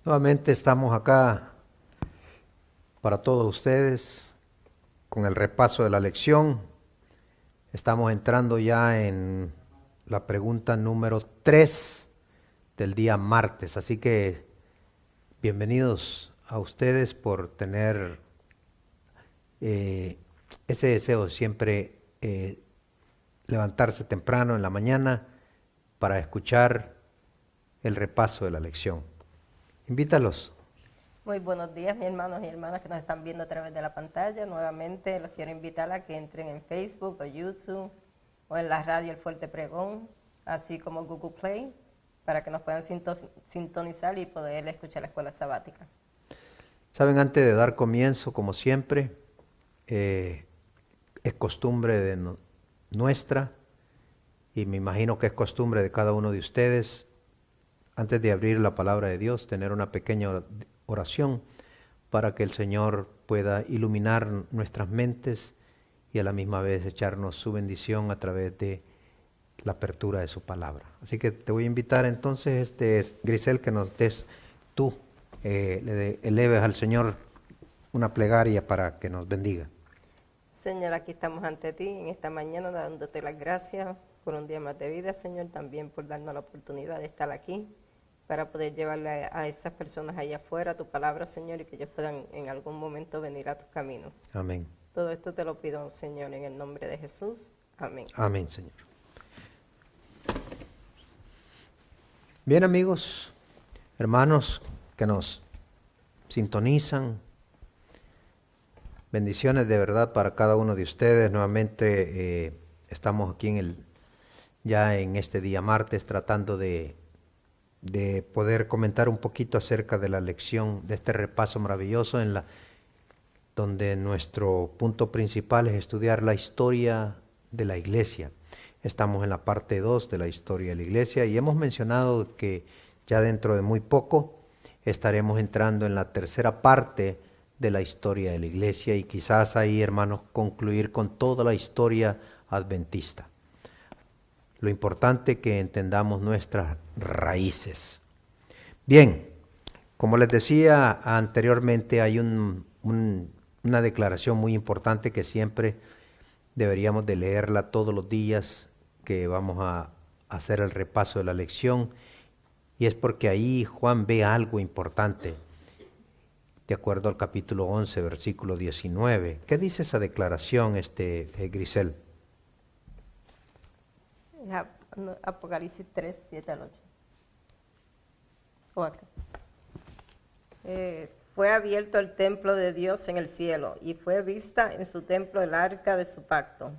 Nuevamente estamos acá para todos ustedes con el repaso de la lección. Estamos entrando ya en la pregunta número 3 del día martes, así que bienvenidos a ustedes por tener ese deseo siempre levantarse temprano en la mañana para escuchar el repaso de la lección. Invítalos. Muy buenos días, mis hermanos y hermanas que nos están viendo a través de la pantalla. Nuevamente los quiero invitar a que entren en Facebook o YouTube o en la radio El Fuerte Pregón, así como Google Play, para que nos puedan sintonizar y poder escuchar la escuela sabática. Saben, antes de dar comienzo, como siempre, es costumbre de nuestra, y me imagino que es costumbre de cada uno de ustedes, antes de abrir la palabra de Dios, tener una pequeña oración para que el Señor pueda iluminar nuestras mentes y a la misma vez echarnos su bendición a través de la apertura de su palabra. Así que te voy a invitar entonces, Grisel, que nos des tú, le eleves al Señor una plegaria para que nos bendiga. Señor, aquí estamos ante ti en esta mañana dándote las gracias por un día más de vida, Señor, también por darnos la oportunidad de estar aquí para poder llevarle a esas personas allá afuera tu palabra, Señor, y que ellos puedan en algún momento venir a tus caminos. Amén. Todo esto te lo pido, Señor, en el nombre de Jesús. Amén. Amén, Señor. Bien, amigos, hermanos que nos sintonizan, bendiciones de verdad para cada uno de ustedes. Nuevamente estamos aquí ya en este día martes tratando de poder comentar un poquito acerca de la lección, de este repaso maravilloso donde nuestro punto principal es estudiar la historia de la iglesia. Estamos en la parte 2 de la historia de la iglesia y hemos mencionado que ya dentro de muy poco estaremos entrando en la tercera parte de la historia de la iglesia y quizás ahí, hermanos, concluir con toda la historia adventista. Lo importante es que entendamos nuestras raíces. Bien, como les decía anteriormente, hay una declaración muy importante que siempre deberíamos de leerla todos los días que vamos a hacer el repaso de la lección, y es porque ahí Juan ve algo importante, de acuerdo al capítulo 11, versículo 19. ¿Qué dice esa declaración, Grisel? Apocalipsis 3, 7 al 8. O acá. Fue abierto el templo de Dios en el cielo y fue vista en su templo el arca de su pacto.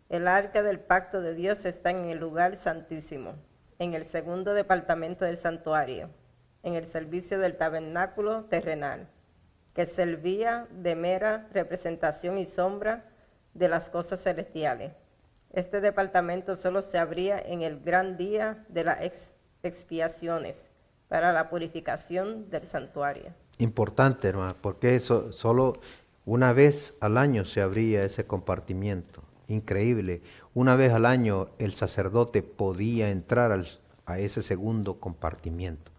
El arca del pacto de Dios está en el lugar santísimo, en el segundo departamento del santuario, en el servicio del tabernáculo terrenal, que servía de mera representación y sombra de las cosas celestiales. Este departamento solo se abría en el gran día de las expiaciones para la purificación del santuario. Importante, hermano, porque eso solo una vez al año se abría ese compartimiento. Increíble. Una vez al año el sacerdote podía entrar a ese segundo compartimiento.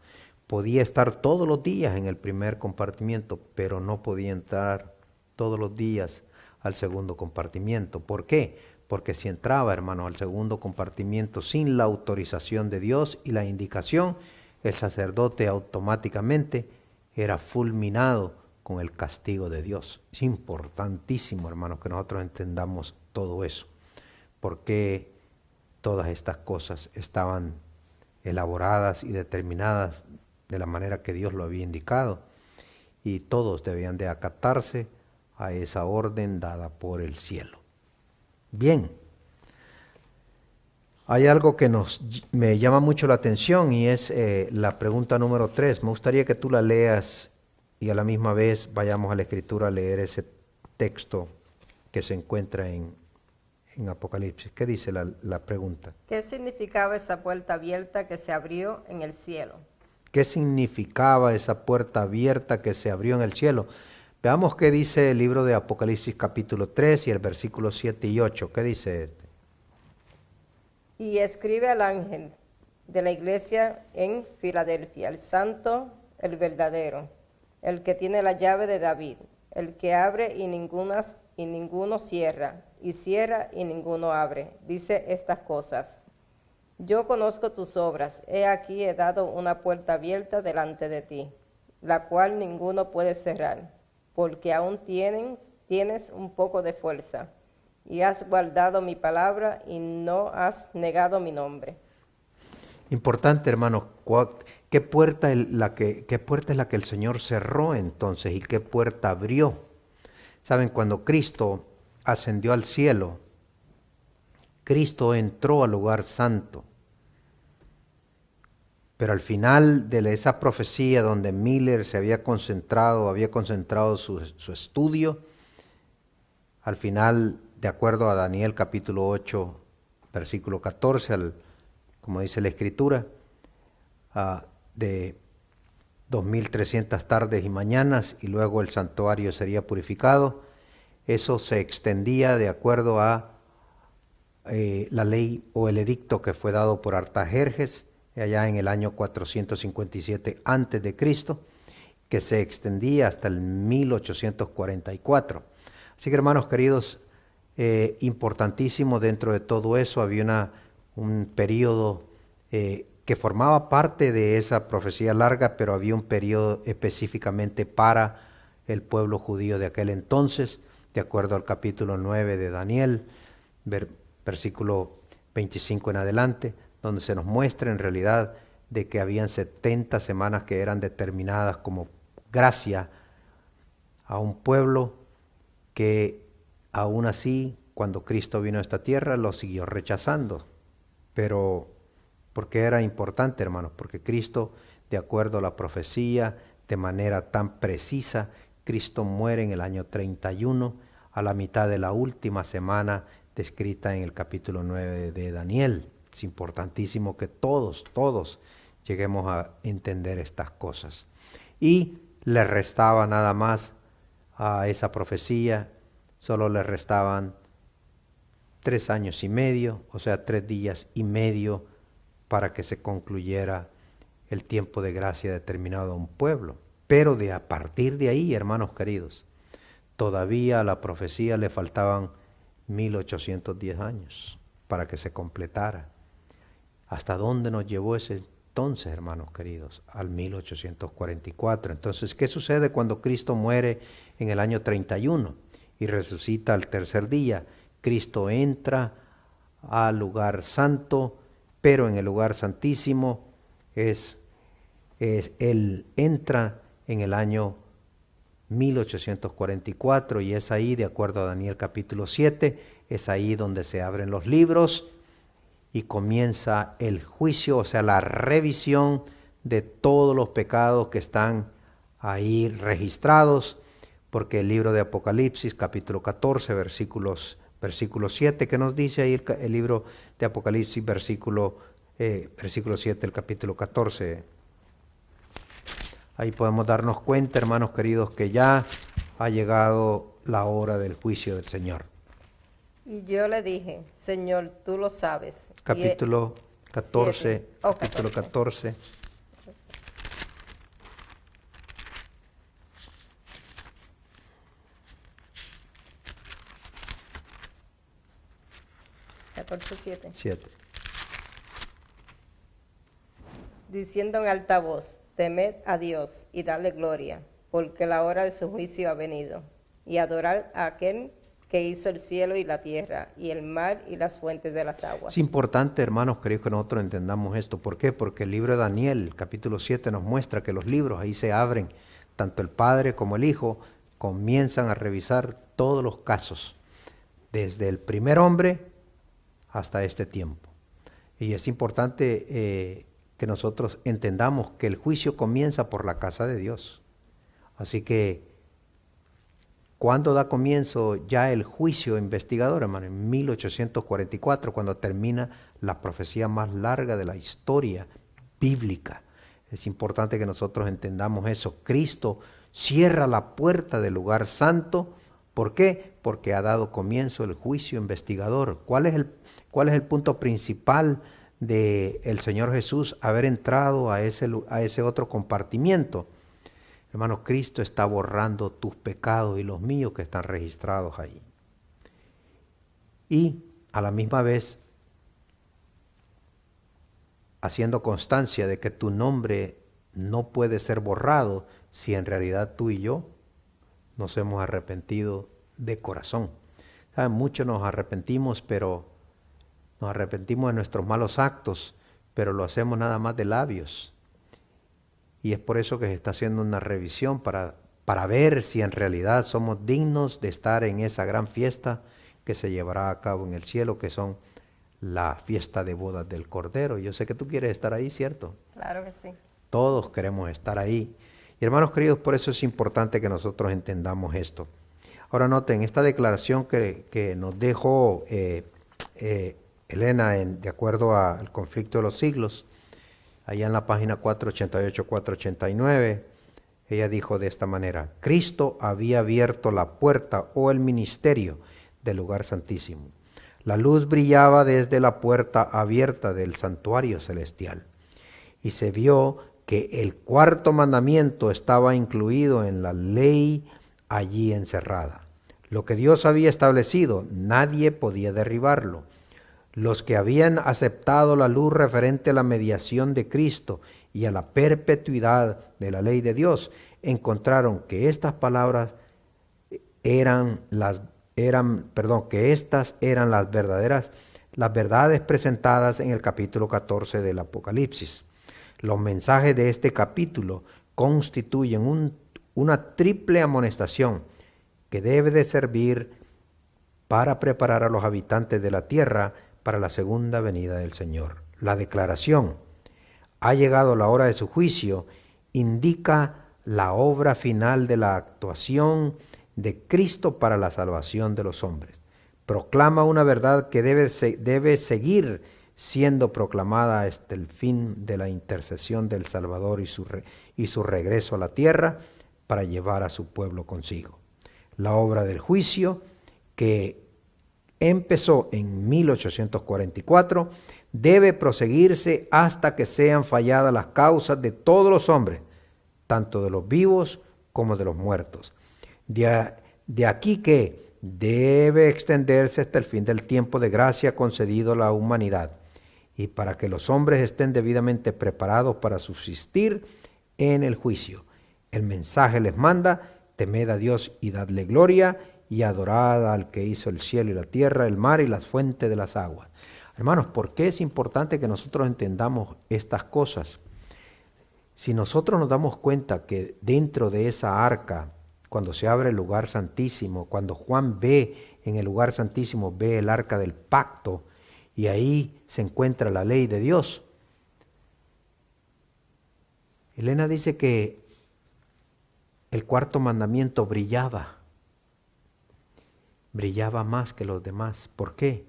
Podía estar todos los días en el primer compartimiento, pero no podía entrar todos los días al segundo compartimiento. ¿Por qué? Porque si entraba, hermano, al segundo compartimiento sin la autorización de Dios y la indicación, el sacerdote automáticamente era fulminado con el castigo de Dios. Es importantísimo, hermanos, que nosotros entendamos todo eso, porque todas estas cosas estaban elaboradas y determinadas de la manera que Dios lo había indicado, y todos debían de acatarse a esa orden dada por el cielo. Bien, hay algo que me llama mucho la atención y es la pregunta número 3. Me gustaría que tú la leas y a la misma vez vayamos a la Escritura a leer ese texto que se encuentra en Apocalipsis. ¿Qué dice la pregunta? ¿Qué significaba esa puerta abierta que se abrió en el cielo? ¿Qué significaba esa puerta abierta que se abrió en el cielo? Veamos qué dice el libro de Apocalipsis capítulo 3 y el versículo 7 y 8. ¿Qué dice este? Y escribe al ángel de la iglesia en Filadelfia, el santo, el verdadero, el que tiene la llave de David, el que abre y ninguno cierra, y cierra y ninguno abre. Dice estas cosas: yo conozco tus obras, he aquí he dado una puerta abierta delante de ti, la cual ninguno puede cerrar, porque aún tienes un poco de fuerza, y has guardado mi palabra y no has negado mi nombre. Importante, hermanos, ¿qué puerta es la que el Señor cerró entonces y qué puerta abrió? Saben, cuando Cristo ascendió al cielo, Cristo entró al lugar santo. Pero al final de esa profecía donde Miller se había concentrado su estudio, al final, de acuerdo a Daniel capítulo 8, versículo 14, como dice la Escritura, de 2300 tardes y mañanas, y luego el santuario sería purificado. Eso se extendía de acuerdo a la ley o el edicto que fue dado por Artajerjes allá en el año 457 antes de Cristo, que se extendía hasta el 1844. Así que, hermanos queridos, importantísimo dentro de todo eso había un periodo que formaba parte de esa profecía larga, pero había un periodo específicamente para el pueblo judío de aquel entonces, de acuerdo al capítulo 9 de Daniel, versículo 25 en adelante, donde se nos muestra en realidad de que habían 70 semanas que eran determinadas como gracia a un pueblo que aún así, cuando Cristo vino a esta tierra, lo siguió rechazando. Pero, ¿por qué era importante, hermanos? Porque Cristo, de acuerdo a la profecía, de manera tan precisa, Cristo muere en el año 31, a la mitad de la última semana descrita en el capítulo 9 de Daniel. Es importantísimo que todos lleguemos a entender estas cosas. Y le restaba nada más a esa profecía, solo le restaban 3 años y medio, o sea, 3 días y medio para que se concluyera el tiempo de gracia determinado a un pueblo. Pero a partir de ahí, hermanos queridos, todavía a la profecía le faltaban 1810 años para que se completara. ¿Hasta dónde nos llevó ese entonces, hermanos queridos? Al 1844. Entonces, ¿qué sucede cuando Cristo muere en el año 31 y resucita al tercer día? Cristo entra al lugar santo, pero en el lugar santísimo Él entra en el año 1844 y es ahí, de acuerdo a Daniel capítulo 7, es ahí donde se abren los libros y comienza el juicio, o sea, la revisión de todos los pecados que están ahí registrados, porque el libro de Apocalipsis, capítulo 14, versículo 7, que nos dice ahí el libro de Apocalipsis, versículo 7, el capítulo 14. Ahí podemos darnos cuenta, hermanos queridos, que ya ha llegado la hora del juicio del Señor. Y yo le dije: Señor, tú lo sabes. Capítulo 14, capítulo 14. Siete. Diciendo en alta voz: temed a Dios y dadle gloria, porque la hora de su juicio ha venido, y adorad a aquel que hizo el cielo y la tierra, y el mar y las fuentes de las aguas. Es importante, hermanos, creo que nosotros entendamos esto. ¿Por qué? Porque el libro de Daniel, capítulo 7, nos muestra que los libros ahí se abren. Tanto el Padre como el Hijo comienzan a revisar todos los casos, desde el primer hombre hasta este tiempo. Y es importante que nosotros entendamos que el juicio comienza por la casa de Dios. Así que, ¿cuándo da comienzo ya el juicio investigador, hermano? En 1844, cuando termina la profecía más larga de la historia bíblica. Es importante que nosotros entendamos eso. Cristo cierra la puerta del lugar santo. ¿Por qué? Porque ha dado comienzo el juicio investigador. ¿Cuál es el punto principal de el Señor Jesús haber entrado a ese otro compartimiento, hermano, Cristo está borrando tus pecados y los míos que están registrados ahí. Y a la misma vez haciendo constancia de que tu nombre no puede ser borrado si en realidad tú y yo nos hemos arrepentido de corazón. ¿Saben? Muchos nos arrepentimos, pero nos arrepentimos de nuestros malos actos, pero lo hacemos nada más de labios. Y es por eso que se está haciendo una revisión para ver si en realidad somos dignos de estar en esa gran fiesta que se llevará a cabo en el cielo, que son la fiesta de bodas del Cordero. Yo sé que tú quieres estar ahí, ¿cierto? Claro que sí. Todos queremos estar ahí. Y hermanos queridos, por eso es importante que nosotros entendamos esto. Ahora noten, esta declaración que nos dejó Elena de acuerdo al conflicto de los siglos, allá en la página 488, 489, ella dijo de esta manera: Cristo había abierto la puerta o el ministerio del lugar santísimo. La luz brillaba desde la puerta abierta del santuario celestial, y se vio que el cuarto mandamiento estaba incluido en la ley allí encerrada. Lo que Dios había establecido, nadie podía derribarlo. Los que habían aceptado la luz referente a la mediación de Cristo y a la perpetuidad de la ley de Dios, encontraron que estas palabras que estas eran las verdades presentadas en el capítulo 14 del Apocalipsis. Los mensajes de este capítulo constituyen una triple amonestación que debe de servir para preparar a los habitantes de la tierra para la segunda venida del Señor. La declaración: ha llegado la hora de su juicio, indica la obra final de la actuación de Cristo para la salvación de los hombres. Proclama una verdad que debe seguir siendo proclamada hasta el fin de la intercesión del Salvador y su regreso a la tierra para llevar a su pueblo consigo. La obra del juicio, que empezó en 1844, debe proseguirse hasta que sean falladas las causas de todos los hombres, tanto de los vivos como de los muertos. De aquí que debe extenderse hasta el fin del tiempo de gracia concedido a la humanidad, y para que los hombres estén debidamente preparados para subsistir en el juicio. El mensaje les manda: temed a Dios y dadle gloria, y adorad al que hizo el cielo y la tierra, el mar y las fuentes de las aguas. Hermanos, ¿por qué es importante que nosotros entendamos estas cosas? Si nosotros nos damos cuenta que dentro de esa arca, cuando se abre el lugar santísimo, cuando Juan ve en el lugar santísimo, ve el arca del pacto, y ahí se encuentra la ley de Dios. Elena dice que el cuarto mandamiento brillaba más que los demás. ¿Por qué?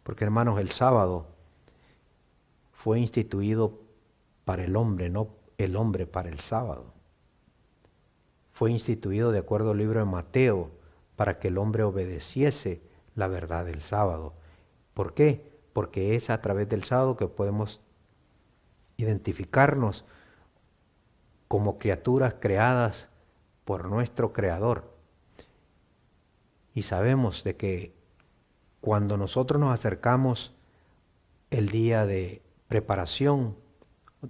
Porque, hermanos, el sábado fue instituido para el hombre, no el hombre para el sábado. Fue instituido, de acuerdo al libro de Mateo, para que el hombre obedeciese la verdad del sábado. ¿Por qué? Porque es a través del sábado que podemos identificarnos como criaturas creadas por nuestro Creador. Y sabemos de que cuando nosotros nos acercamos el día de preparación,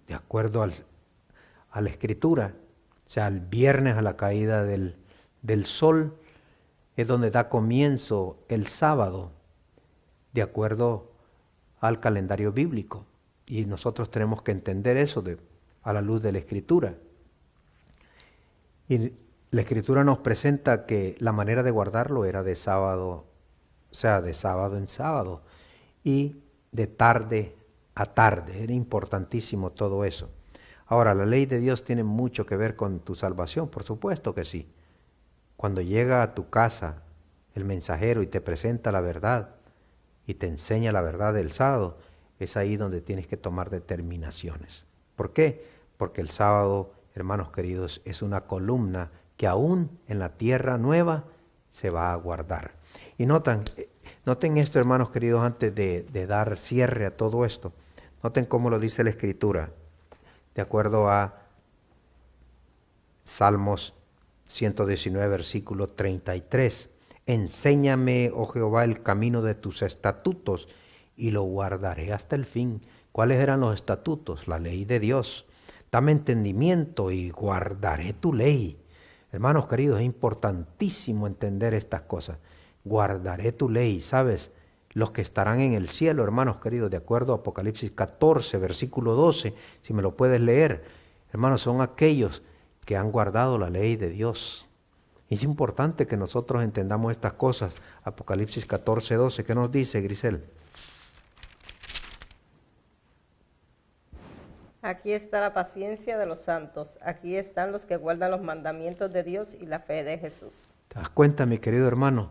de acuerdo a la Escritura, o sea, el viernes a la caída del sol, es donde da comienzo el sábado, de acuerdo al calendario bíblico. Y nosotros tenemos que entender eso a la luz de la Escritura. Y la Escritura nos presenta que la manera de guardarlo era de sábado, o sea, de sábado en sábado, y de tarde a tarde. Era importantísimo todo eso. Ahora, la ley de Dios tiene mucho que ver con tu salvación, por supuesto que sí. Cuando llega a tu casa el mensajero y te presenta la verdad y te enseña la verdad del sábado, es ahí donde tienes que tomar determinaciones. ¿Por qué? Porque el sábado, hermanos queridos, es una columna que aún en la tierra nueva se va a guardar. Y noten esto, hermanos queridos, antes de dar cierre a todo esto. Noten cómo lo dice la Escritura, de acuerdo a Salmos 119, versículo 33. Enséñame, oh Jehová, el camino de tus estatutos y lo guardaré hasta el fin. ¿Cuáles eran los estatutos? La ley de Dios. Dame entendimiento y guardaré tu ley. Hermanos queridos, es importantísimo entender estas cosas. Guardaré tu ley, ¿sabes? Los que estarán en el cielo, hermanos queridos, de acuerdo a Apocalipsis 14, versículo 12, si me lo puedes leer, hermanos, son aquellos que han guardado la ley de Dios. Es importante que nosotros entendamos estas cosas. Apocalipsis 14, 12, ¿qué nos dice, Grisel? Aquí está la paciencia de los santos. Aquí están los que guardan los mandamientos de Dios y la fe de Jesús. ¿Te das cuenta, mi querido hermano?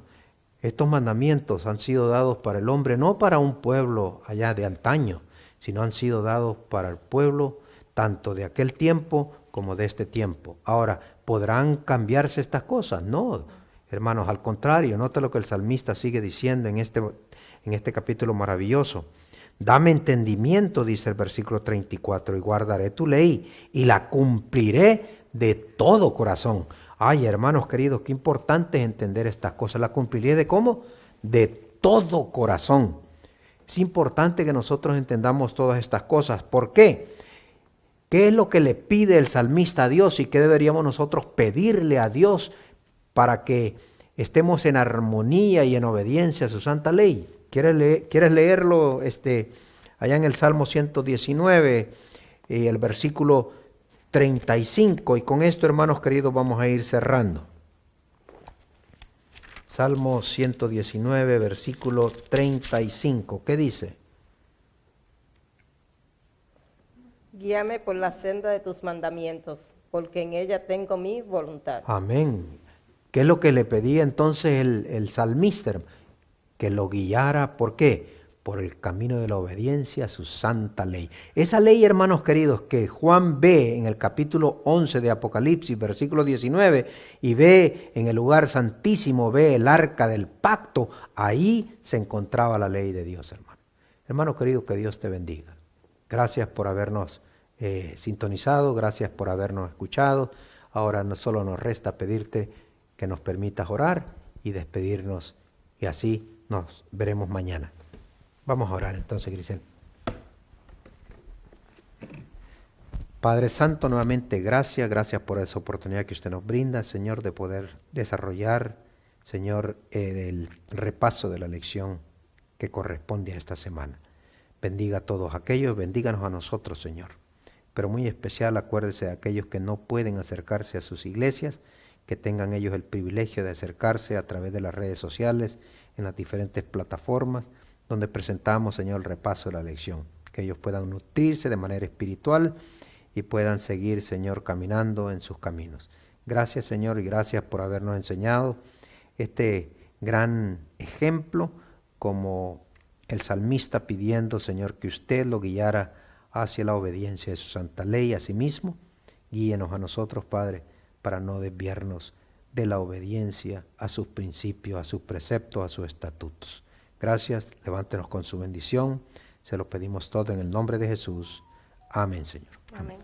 Estos mandamientos han sido dados para el hombre, no para un pueblo allá de antaño, sino han sido dados para el pueblo tanto de aquel tiempo como de este tiempo. Ahora, ¿podrán cambiarse estas cosas? No, hermanos, al contrario, nota lo que el salmista sigue diciendo en este capítulo maravilloso. Dame entendimiento, dice el versículo 34, y guardaré tu ley y la cumpliré de todo corazón. Ay, hermanos queridos, qué importante es entender estas cosas. ¿La cumpliré de cómo? De todo corazón. Es importante que nosotros entendamos todas estas cosas. ¿Por qué? ¿Qué es lo que le pide el salmista a Dios y qué deberíamos nosotros pedirle a Dios para que estemos en armonía y en obediencia a su santa ley? ¿Quieres leerlo allá en el Salmo 119, el versículo 35? Y con esto, hermanos queridos, vamos a ir cerrando. Salmo 119, versículo 35. ¿Qué dice? Guíame por la senda de tus mandamientos, porque en ella tengo mi voluntad. Amén. ¿Qué es lo que le pedía entonces el salmista? Que lo guiara, ¿por qué? Por el camino de la obediencia a su santa ley. Esa ley, hermanos queridos, que Juan ve en el capítulo 11 de Apocalipsis, versículo 19, y ve en el lugar santísimo, ve el arca del pacto, ahí se encontraba la ley de Dios, hermano. Hermano querido, que Dios te bendiga. Gracias por habernos sintonizado, gracias por habernos escuchado. Ahora no solo nos resta pedirte que nos permitas orar y despedirnos, y así nos veremos mañana. Vamos a orar entonces, Grisel. Padre Santo, nuevamente gracias por esa oportunidad que usted nos brinda, Señor, de poder desarrollar, Señor, el repaso de la lección que corresponde a esta semana. Bendiga a todos aquellos, bendíganos a nosotros, Señor. Pero muy especial, acuérdese de aquellos que no pueden acercarse a sus iglesias, que tengan ellos el privilegio de acercarse a través de las redes sociales, en las diferentes plataformas donde presentamos, Señor, el repaso de la lección. Que ellos puedan nutrirse de manera espiritual y puedan seguir, Señor, caminando en sus caminos. Gracias, Señor, y gracias por habernos enseñado este gran ejemplo como el salmista pidiendo, Señor, que usted lo guiara hacia la obediencia de su santa ley. Asimismo, guíenos a nosotros, Padre, para no desviarnos de la obediencia a sus principios, a sus preceptos, a sus estatutos. Gracias, levántenos con su bendición. Se lo pedimos todo en el nombre de Jesús. Amén, Señor. Amén.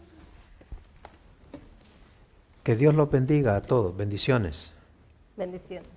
Que Dios los bendiga a todos. Bendiciones. Bendiciones.